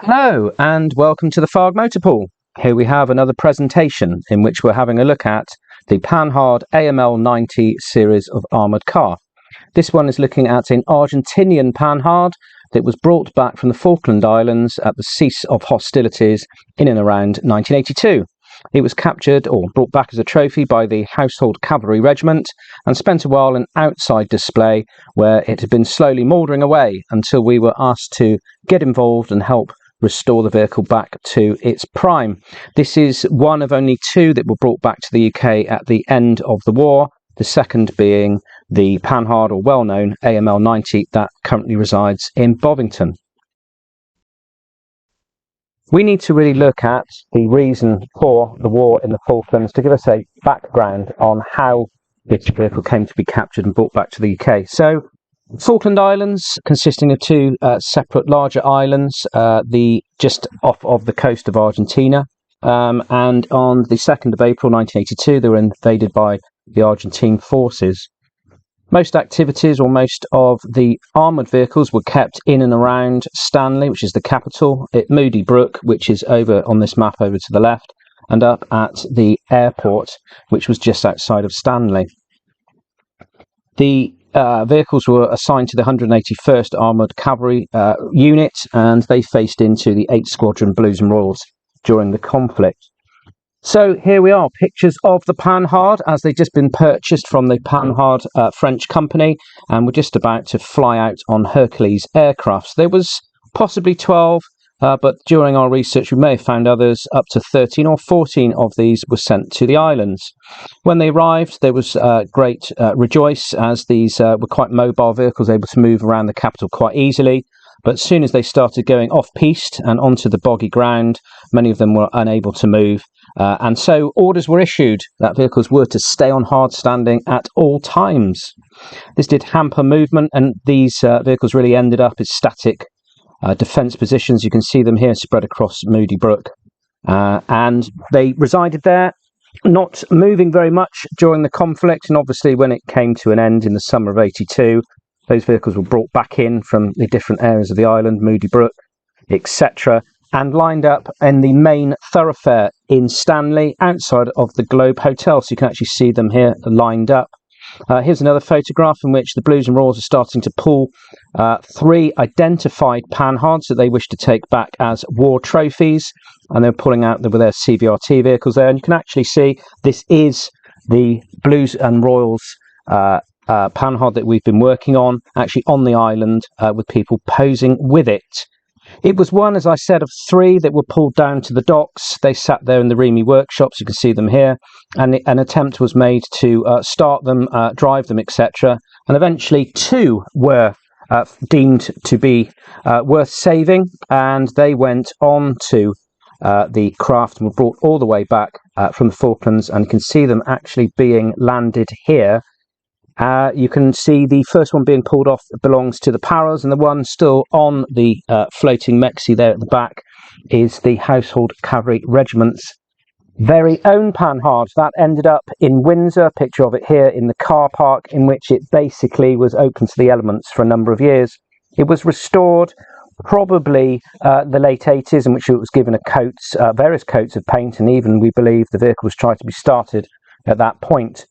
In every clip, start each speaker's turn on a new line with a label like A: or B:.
A: Hello and welcome to the Farg Motor Pool. Here we have another presentation in which we're having a look at the Panhard AML90 series of armoured car. This one is looking at an Argentinian Panhard that was brought back from the Falkland Islands at the cease of hostilities in and around 1982. It was captured or brought back as a trophy by the Household Cavalry Regiment and spent a while in outside display where it had been slowly mouldering away until we were asked to get involved and help restore the vehicle back to its prime. This is one of only two that were brought back to the UK at the end of the war, the second being the Panhard, or well-known AML90, that currently resides in Bovington. We need to really look at the reason for the war in the Falklands to give us a background on how this vehicle came to be captured and brought back to the UK. So, Falkland Islands, consisting of two separate larger islands, just off of the coast of Argentina, and on the 2nd of April 1982 they were invaded by the Argentine forces. Most activities, or most of the armoured vehicles, were kept in and around Stanley, which is the capital, at Moody Brook, which is over on this map over to the left, and up at the airport, which was just outside of Stanley. The vehicles were assigned to the 181st Armoured Cavalry Unit, and they faced into the 8th Squadron Blues and Royals during the conflict. So here we are, pictures of the Panhard as they've just been purchased from the Panhard French company, and we're just about to fly out on Hercules aircrafts. There was possibly 12, but during our research we may have found others. Up to 13 or 14 of these were sent to the islands. When they arrived, there was great rejoice, as these were quite mobile vehicles, able to move around the capital quite easily. But as soon as they started going off-piste and onto the boggy ground, many of them were unable to move. And so orders were issued that vehicles were to stay on hard standing at all times. This did hamper movement, and these vehicles really ended up as static defence positions. You can see them here spread across Moody Brook. And they resided there, not moving very much during the conflict. And obviously when it came to an end in the summer of 82, those vehicles were brought back in from the different areas of the island, Moody Brook, etc., and lined up in the main thoroughfare in Stanley, outside of the Globe Hotel. So you can actually see them here lined up. Here's another photograph in which the Blues and Royals are starting to pull 3 identified Panhards that they wish to take back as war trophies, and they're pulling out with their CVRT vehicles there. And you can actually see this is the Blues and Royals Panhard that we've been working on, actually on the island, with people posing with it. It was one, as I said, of 3 that were pulled down to the docks. They sat there in the Remy workshops, you can see them here, and an attempt was made to start them, drive them, etc. And eventually 2 were deemed to be worth saving, and they went on to the craft and were brought all the way back from the Falklands, and you can see them actually being landed here. You can see the first one being pulled off belongs to the Paras, and the one still on the floating Mexi there at the back is the Household Cavalry Regiment's very own Panhard. That ended up in Windsor, picture of it here in the car park, in which it basically was open to the elements for a number of years. It was restored probably the late 80s, in which it was given various coats of paint, and even we believe the vehicle was tried to be started at that point.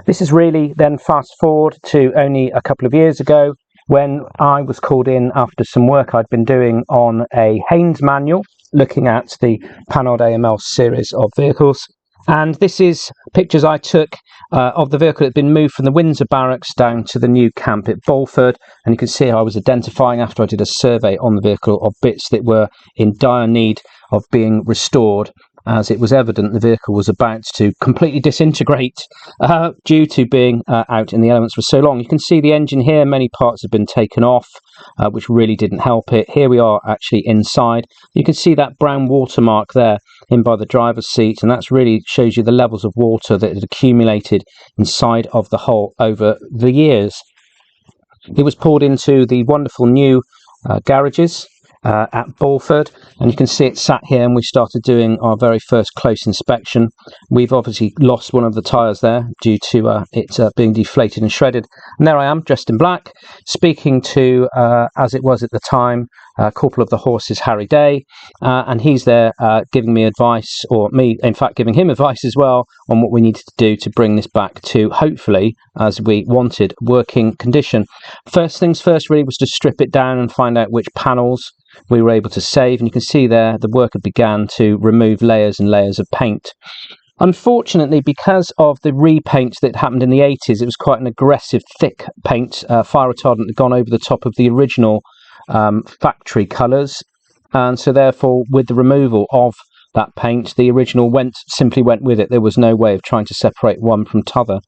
A: This is really then fast forward to only a couple of years ago, when I was called in after some work I'd been doing on a Haynes manual, looking at the Panhard AML series of vehicles. And this is pictures I took of the vehicle that had been moved from the Windsor barracks down to the new camp at Bolford. And you can see I was identifying, after I did a survey on the vehicle, of bits that were in dire need of being restored, as it was evident the vehicle was about to completely disintegrate due to being out in the elements for so long. You can see the engine here, many parts have been taken off, which really didn't help it. Here we are actually inside. You can see that brown watermark there in by the driver's seat, and that's really shows you the levels of water that had accumulated inside of the hull over the years. It was poured into the wonderful new garages at Bulford, and you can see it sat here, and we started doing our very first close inspection. We've obviously lost one of the tyres there due to it being deflated and shredded, and there I am dressed in black, speaking to, as it was at the time, Corporal of the Horses Harry Day, and he's there giving me advice, or me in fact giving him advice as well, on what we needed to do to bring this back to, hopefully, as we wanted, working condition. First things first really was to strip it down and find out which panels we were able to save, and you can see there the work had began to remove layers and layers of paint. Unfortunately, because of the repaint that happened in the 80s, it was quite an aggressive, thick paint. Fire retardant had gone over the top of the original factory colours, and so therefore with the removal of that paint, the original simply went with it. There was no way of trying to separate one from t'other.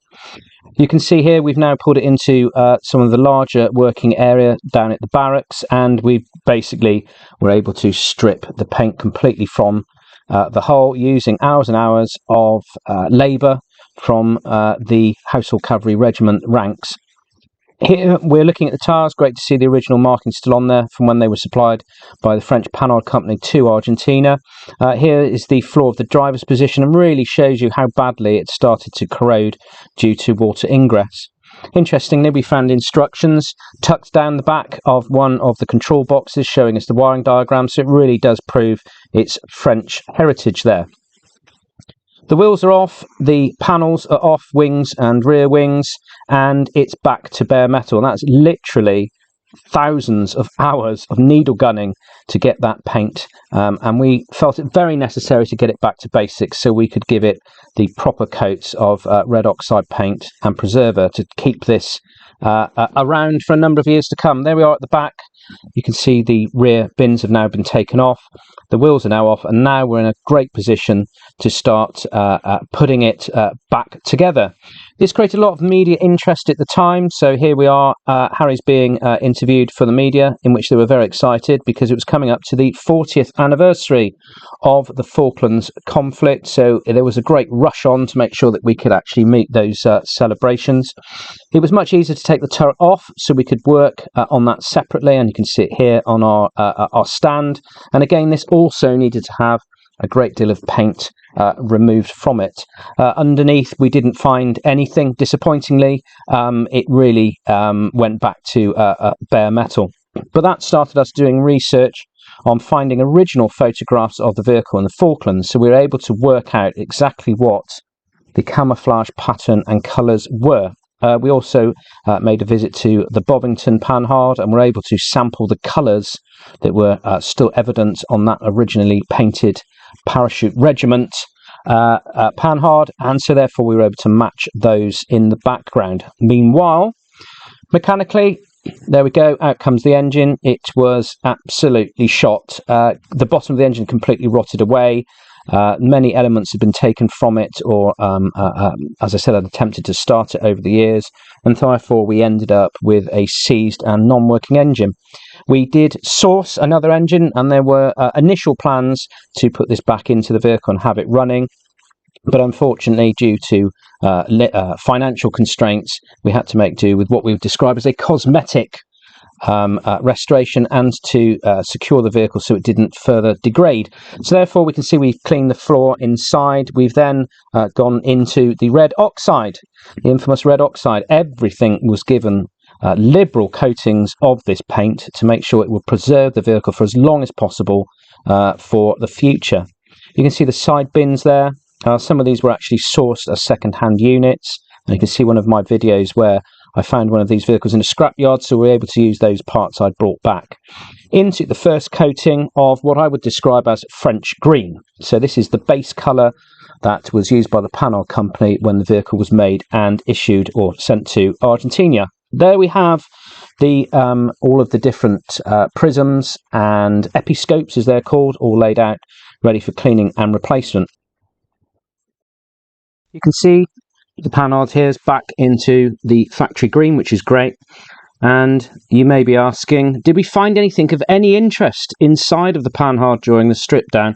A: You can see here we've now pulled it into some of the larger working area down at the barracks, and we basically were able to strip the paint completely from the hull using hours and hours of labour from the Household Cavalry Regiment ranks. Here we're looking at the tyres. Great to see the original marking still on there from when they were supplied by the French Panhard Company to Argentina. Here is the floor of the driver's position, and really shows you how badly it started to corrode due to water ingress. Interestingly, we found instructions tucked down the back of one of the control boxes showing us the wiring diagram, so it really does prove its French heritage there. The wheels are off, the panels are off, wings and rear wings, and it's back to bare metal. And that's literally thousands of hours of needle gunning to get that paint, and we felt it very necessary to get it back to basics so we could give it the proper coats of red oxide paint and preserver to keep this around for a number of years to come. There we are at the back. You can see the rear bins have now been taken off, the wheels are now off, and now we're in a great position to start putting it back together. This created a lot of media interest at the time, so here we are, Harry's being interviewed for the media, in which they were very excited because it was coming up to the 40th anniversary of the Falklands conflict, so there was a great rush on to make sure that we could actually meet those celebrations. It was much easier to take the turret off, so we could work on that separately, and you can see it here on our stand. And again, this also needed to have a great deal of paint removed from it. Underneath, we didn't find anything, disappointingly. It really went back to bare metal. But that started us doing research on finding original photographs of the vehicle in the Falklands, so we were able to work out exactly what the camouflage pattern and colours were. We also made a visit to the Bovington Panhard, and were able to sample the colours that were still evident on that originally painted parachute regiment Panhard, and so therefore we were able to match those in the background. Meanwhile, mechanically, there we go, out comes the engine. It was absolutely shot. The bottom of the engine completely rotted away. Many elements had been taken from it, or as I said, I'd attempted to start it over the years, and therefore we ended up with a seized and non-working engine. We did source another engine, and there were initial plans to put this back into the vehicle and have it running, but unfortunately, due to financial constraints, we had to make do with what we would describe as a cosmetic restoration, and to secure the vehicle so it didn't further degrade. So therefore we can see we've cleaned the floor inside. We've then gone into the red oxide, the infamous red oxide. Everything was given liberal coatings of this paint to make sure it would preserve the vehicle for as long as possible for the future. You can see the side bins there. Some of these were actually sourced as second-hand units, and you can see one of my videos where I found one of these vehicles in a scrapyard, so we were able to use those parts I'd brought back into the first coating of what I would describe as French green. So this is the base colour that was used by the Panhard Company when the vehicle was made and issued or sent to Argentina. There we have the all of the different prisms and episcopes, as they're called, all laid out, ready for cleaning and replacement. You can see the Panhard here is back into the factory green, which is great. And you may be asking, did we find anything of any interest inside of the Panhard during the strip down?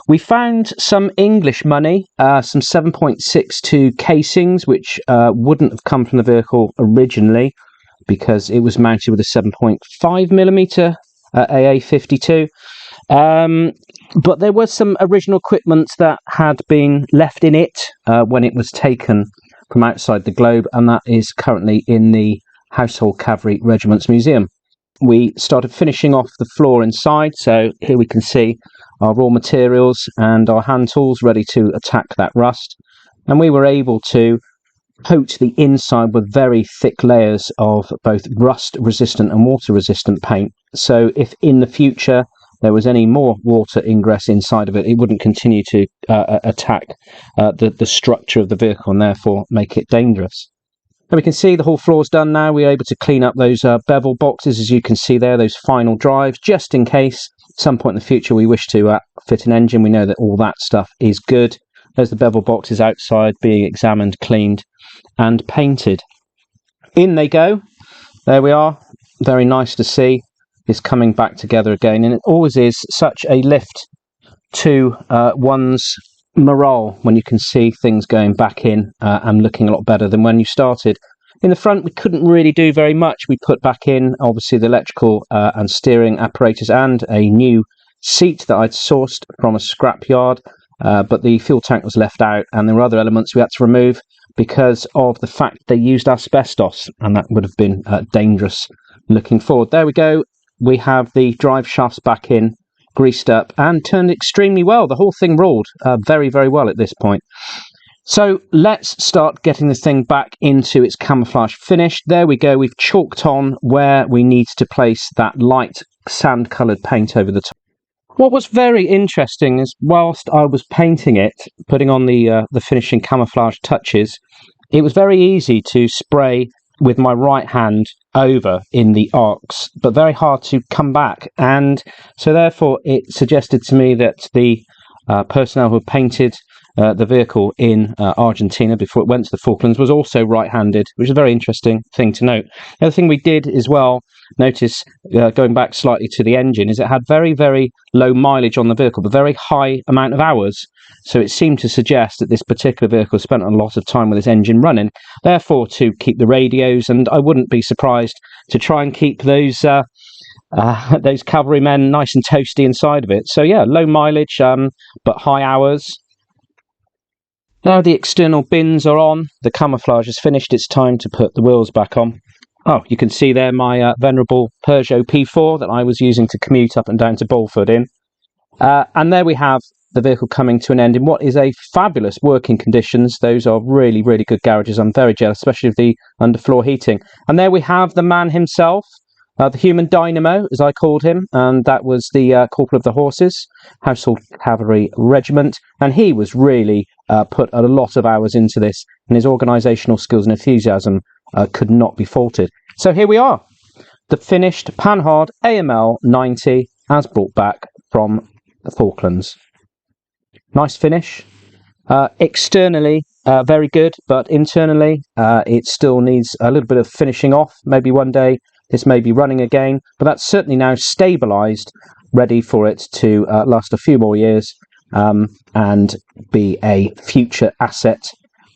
A: We found some English money, some 7.62 casings, which wouldn't have come from the vehicle originally because it was mounted with a 7.5mm AA52. But there was some original equipment that had been left in it when it was taken from outside the globe, and that is currently in the Household Cavalry Regiment's Museum. We started finishing off the floor inside, so here we can see our raw materials and our hand tools ready to attack that rust, and we were able to coat the inside with very thick layers of both rust resistant and water resistant paint, so if in the future there was any more water ingress inside of it, it wouldn't continue to attack the structure of the vehicle and therefore make it dangerous. And we can see the whole floor's done now. We're able to clean up those bevel boxes, as you can see there, those final drives, just in case at some point in the future we wish to fit an engine. We know that all that stuff is good. There's the bevel boxes outside being examined, cleaned and painted. In they go. There we are. Very nice to see this coming back together again, and it always is such a lift to one's morale when you can see things going back in and looking a lot better than when you started. In the front we couldn't really do very much. We put back in obviously the electrical and steering apparatus and a new seat that I'd sourced from a scrapyard, but the fuel tank was left out, and there were other elements we had to remove because of the fact they used asbestos, and that would have been dangerous looking forward. There we go. We have the drive shafts back in, greased up and turned extremely well. The whole thing rolled very, very well at this point. So let's start getting this thing back into its camouflage finish. There we go. We've chalked on where we need to place that light sand coloured paint over the top. What was very interesting is whilst I was painting it, putting on the finishing camouflage touches, it was very easy to spray with my right hand over in the arcs, but very hard to come back, and so therefore it suggested to me that the personnel who had painted the vehicle in Argentina before it went to the Falklands was also right-handed, which is a very interesting thing to note. The other thing we did as well notice, going back slightly to the engine, is it had very, very low mileage on the vehicle, but very high amount of hours. So it seemed to suggest that this particular vehicle spent a lot of time with its engine running, therefore to keep the radios, and I wouldn't be surprised to try and keep those cavalrymen nice and toasty inside of it. So yeah, low mileage, but high hours. Now the external bins are on, the camouflage is finished, it's time to put the wheels back on. Oh, you can see there my venerable Peugeot P4 that I was using to commute up and down to Bolford in. And there we have the vehicle coming to an end in what is a fabulous working conditions. Those are really, really good garages. I'm very jealous, especially of the underfloor heating. And there we have the man himself, the human dynamo, as I called him, and that was the Corporal of the Horses, Household Cavalry Regiment, and he was really put a lot of hours into this, and his organisational skills and enthusiasm could not be faulted. So here we are, the finished Panhard AML90 as brought back from the Falklands. Nice finish. Externally very good, but internally it still needs a little bit of finishing off. Maybe one day this may be running again, but that's certainly now stabilised, ready for it to last a few more years and be a future asset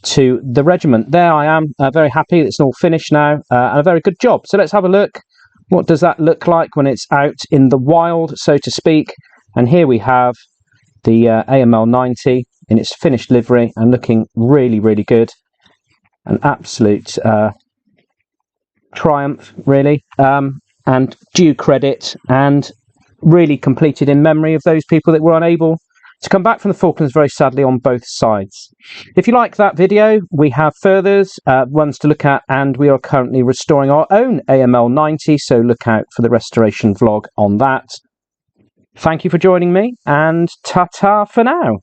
A: to the regiment. There I am, very happy it's all finished now, and a very good job. So let's have a look. What does that look like when it's out in the wild, so to speak? And here we have the AML90 in its finished livery and looking really, really good. An absolute triumph, really, and due credit, and really completed in memory of those people that were unable to come back from the Falklands, very sadly, on both sides. If you like that video, we have furthers, ones to look at, and we are currently restoring our own AML90, so look out for the restoration vlog on that. Thank you for joining me, and ta-ta for now.